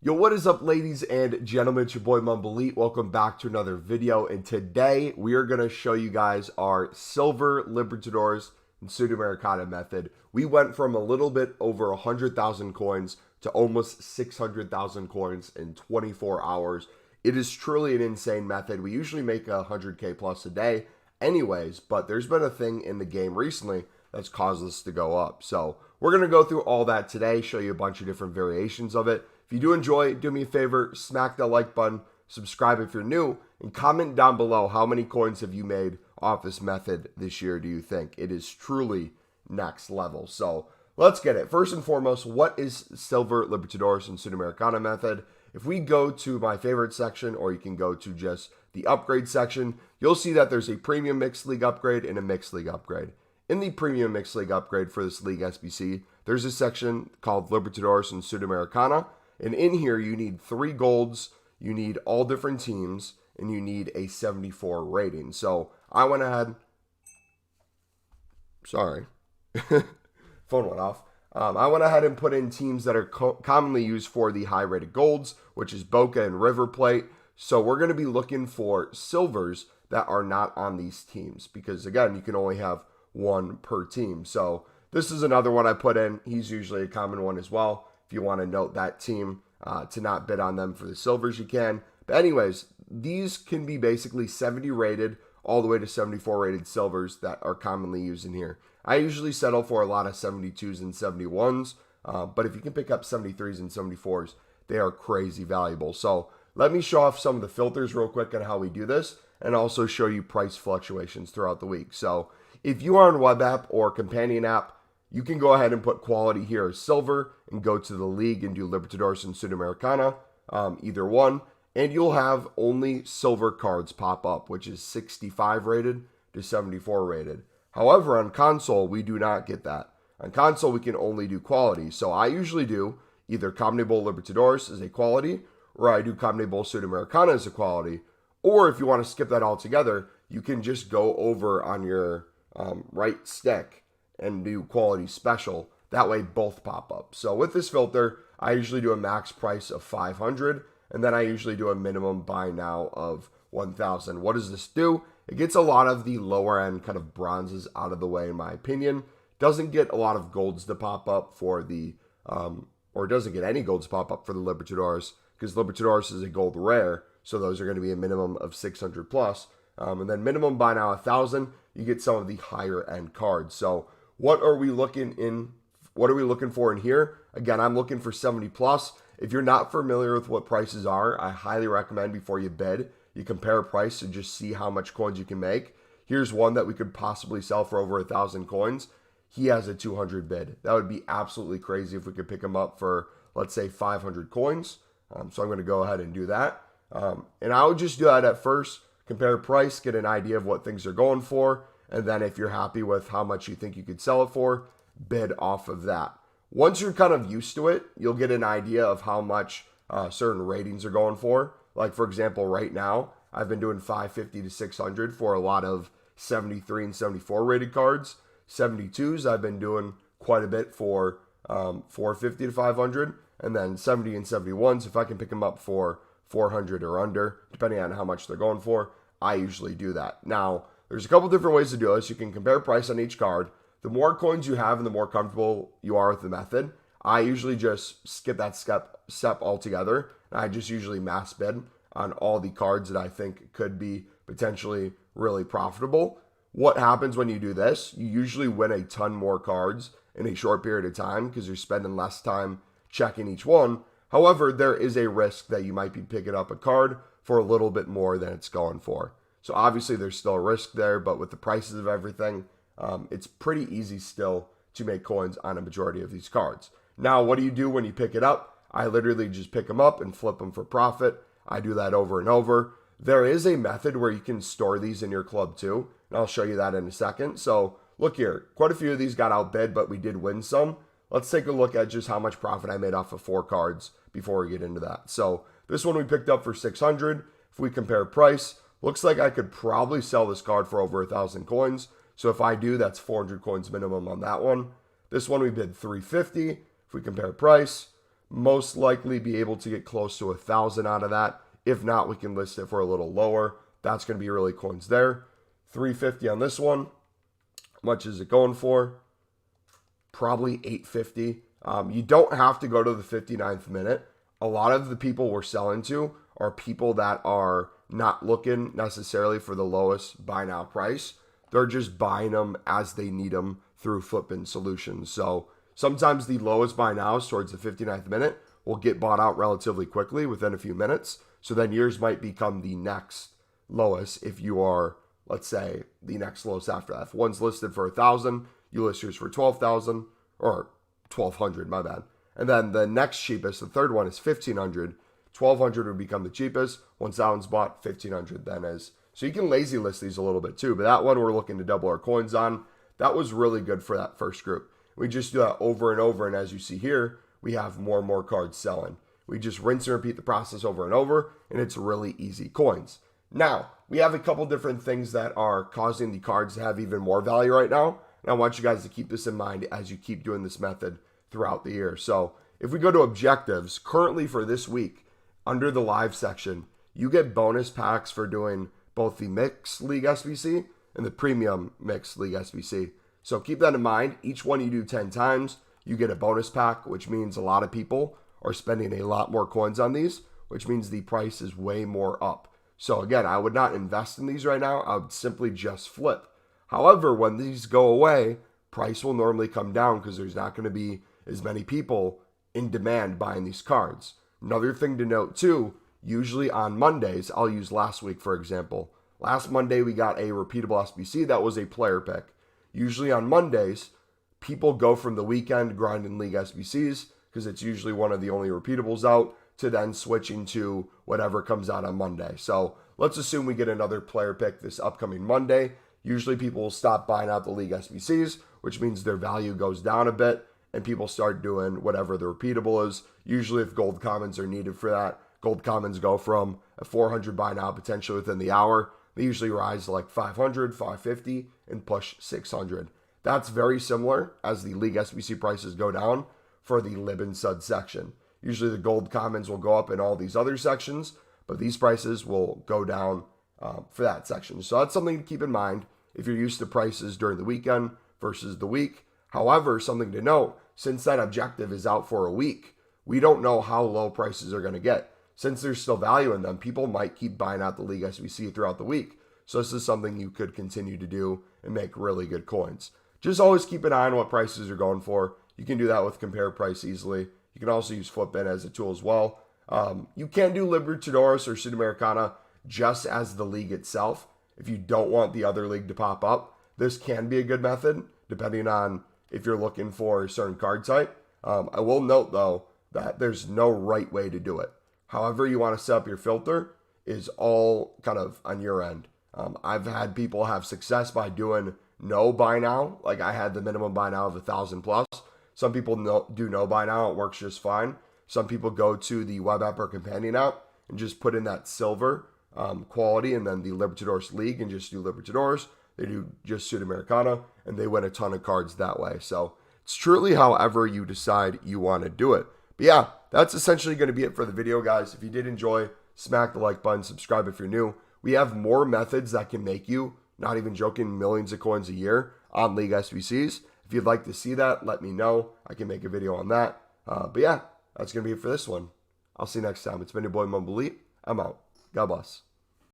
Yo, what is up, ladies and gentlemen? It's your boy MumboElite. Welcome back to another video. And today we are going to show you guys our Silver Libertadores and Sudamericana method. We went from a little bit over 100,000 coins to almost 600,000 coins in 24 hours. It is truly an insane method. We usually make 100K plus a day anyways, but there's been a thing in the game recently that's caused us to go up. So we're going to go through all that today, show you a bunch of different variations of it. If you do enjoy, do me a favor, smack that like button, subscribe if you're new, and comment down below how many coins have you made off this method this year, do you think? It is truly next level. So let's get it. First and foremost, what is Silver Libertadores and Sudamericana method? If we go to my favorite section, or you can go to just the upgrade section, you'll see that there's a premium mixed league upgrade and a mixed league upgrade. In the premium mixed league upgrade for this League SBC, there's a section called Libertadores and Sudamericana. And in here, you need 3 golds, you need all different teams, and you need a 74 rating. So I went ahead. Sorry. Phone went off. I went ahead and put in teams that are commonly used for the high rated golds, which is Boca and River Plate. So we're going to be looking for silvers that are not on these teams because, again, you can only have 1 per team. So this is another one I put in. He's usually a common one as well. If you want to note that team to not bid on them for the silvers, you can. But anyways, these can be basically 70 rated all the way to 74 rated silvers that are commonly used in here. I usually settle for a lot of 72s and 71s, but if you can pick up 73s and 74s, they are crazy valuable. So let me show off some of the filters real quick on how we do this and also show you price fluctuations throughout the week. So if you are on web app or companion app, you can go ahead and put quality here as silver and go to the league and do Libertadores and Sudamericana, either one, and you'll have only silver cards pop up, which is 65 rated to 74 rated. However, on console, we do not get that. On console, we can only do quality. So I usually do either CONMEBOL Libertadores as a quality, or I do CONMEBOL Sudamericana as a quality, or if you want to skip that altogether, you can just go over on your right stick and do quality special. That way both pop up. So with this filter, I usually do a max price of 500 and then I usually do a minimum buy now of 1,000. What does this do? It gets a lot of the lower end kind of bronzes out of the way, in my opinion. Doesn't get a lot of golds to pop up for the or doesn't get any golds to pop up for the Libertadores because Libertadores is a gold rare, so those are going to be a minimum of 600 plus. And then minimum buy now 1,000, you get some of the higher end cards. So what are we looking for in here? Again, I'm looking for 70 plus. If you're not familiar with what prices are, I highly recommend before you bid, you compare price and just see how much coins you can make. Here's one that we could possibly sell for over 1,000 coins. He has a 200 bid. That would be absolutely crazy if we could pick him up for, let's say, 500 coins. So I'm going to go ahead and do that. And I would just do that at first, compare price, get an idea of what things are going for. And then if you're happy with how much you think you could sell it for, bid off of that. Once you're kind of used to it, you'll get an idea of how much certain ratings are going for. Like, for example, right now, I've been doing 550 to 600 for a lot of 73 and 74 rated cards. 72s, I've been doing quite a bit for 450 to 500. And then 70 and 71s, if I can pick them up for 400 or under, depending on how much they're going for, I usually do that. Now, there's a couple different ways to do this. You can compare price on each card. The more coins you have and the more comfortable you are with the method, I usually just skip that step altogether. And I just usually mass bid on all the cards that I think could be potentially really profitable. What happens when you do this? You usually win a ton more cards in a short period of time because you're spending less time checking each one. However, there is a risk that you might be picking up a card for a little bit more than it's going for. So obviously there's still a risk there, but with the prices of everything, it's pretty easy still to make coins on a majority of these cards. Now, what do you do when you pick it up? I literally just pick them up and flip them for profit. I do that over and over. There is a method where you can store these in your club too, and I'll show you that in a second. So look here, quite a few of these got outbid, but we did win some. Let's take a look at just how much profit I made off of 4 cards before we get into that. So this one we picked up for 600. If we compare price, looks like I could probably sell this card for over 1,000 coins. So if I do, that's 400 coins minimum on that one. This one we bid 350. If we compare price, most likely be able to get close to 1,000 out of that. If not, we can list it for a little lower. That's going to be really coins there. 350 on this one. How much is it going for? Probably 850. You don't have to go to the 59th minute. A lot of the people we're selling to are people that are not looking necessarily for the lowest buy now price. They're just buying them as they need them through flipping solutions. So sometimes the lowest buy nows towards the 59th minute will get bought out relatively quickly within a few minutes. So then yours might become the next lowest if you are, let's say, the next lowest after that. If one's listed for 1,000, you list yours for 12,000 or 1,200, my bad. And then the next cheapest, the third one is 1,500. 1,200 would become the cheapest. 1,000's bought, 1,500 then is. So you can lazy list these a little bit too, but that one we're looking to double our coins on. That was really good for that first group. We just do that over and over, and as you see here, we have more and more cards selling. We just rinse and repeat the process over and over, and it's really easy coins. Now, we have a couple different things that are causing the cards to have even more value right now, and I want you guys to keep this in mind as you keep doing this method throughout the year. So if we go to objectives, currently for this week, under the live section, you get bonus packs for doing both the Mixed League SBC and the Premium Mixed League SBC. So keep that in mind. Each one you do 10 times, you get a bonus pack, which means a lot of people are spending a lot more coins on these, which means the price is way more up. So again, I would not invest in these right now. I would simply just flip. However, when these go away, price will normally come down because there's not going to be as many people in demand buying these cards. Another thing to note too, usually on Mondays, I'll use last week for example. Last Monday we got a repeatable SBC that was a player pick. Usually on Mondays, people go from the weekend grinding League SBCs because it's usually one of the only repeatables out to then switching to whatever comes out on Monday. So let's assume we get another player pick this upcoming Monday. Usually people will stop buying out the League SBCs, which means their value goes down a bit and people start doing whatever the repeatable is. Usually if gold commons are needed for that, gold commons go from a 400 buy now potentially within the hour. They usually rise to like 500, 550 and push 600. That's very similar as the League SBC prices go down for the Lib and Sud section. Usually the gold commons will go up in all these other sections, but these prices will go down for that section. So that's something to keep in mind if you're used to prices during the weekend versus the week. However, something to note, since that objective is out for a week, we don't know how low prices are going to get. Since there's still value in them, people might keep buying out the League SBC throughout the week. So this is something you could continue to do and make really good coins. Just always keep an eye on what prices are going for. You can do that with compare price easily. You can also use Flipbin as a tool as well. You can do Libertadores or Sudamericana just as the league itself. If you don't want the other league to pop up, this can be a good method depending on if you're looking for a certain card type. I will note though that there's no right way to do it. However you want to set up your filter is all kind of on your end. I've had people have success by doing no buy now. Like I had the minimum buy now of 1,000 plus. Some people do no buy now. It works just fine. Some people go to the web app or companion app and just put in that silver quality and then the Libertadores League and just do Libertadores. They do just Sudamericana and they win a ton of cards that way. So it's truly however you decide you want to do it. But yeah, that's essentially going to be it for the video, guys. If you did enjoy, smack the like button, subscribe if you're new. We have more methods that can make you, not even joking, millions of coins a year on League SBCs. If you'd like to see that, let me know. I can make a video on that. But yeah, that's going to be it for this one. I'll see you next time. It's been your boy MumboElite. I'm out. God bless.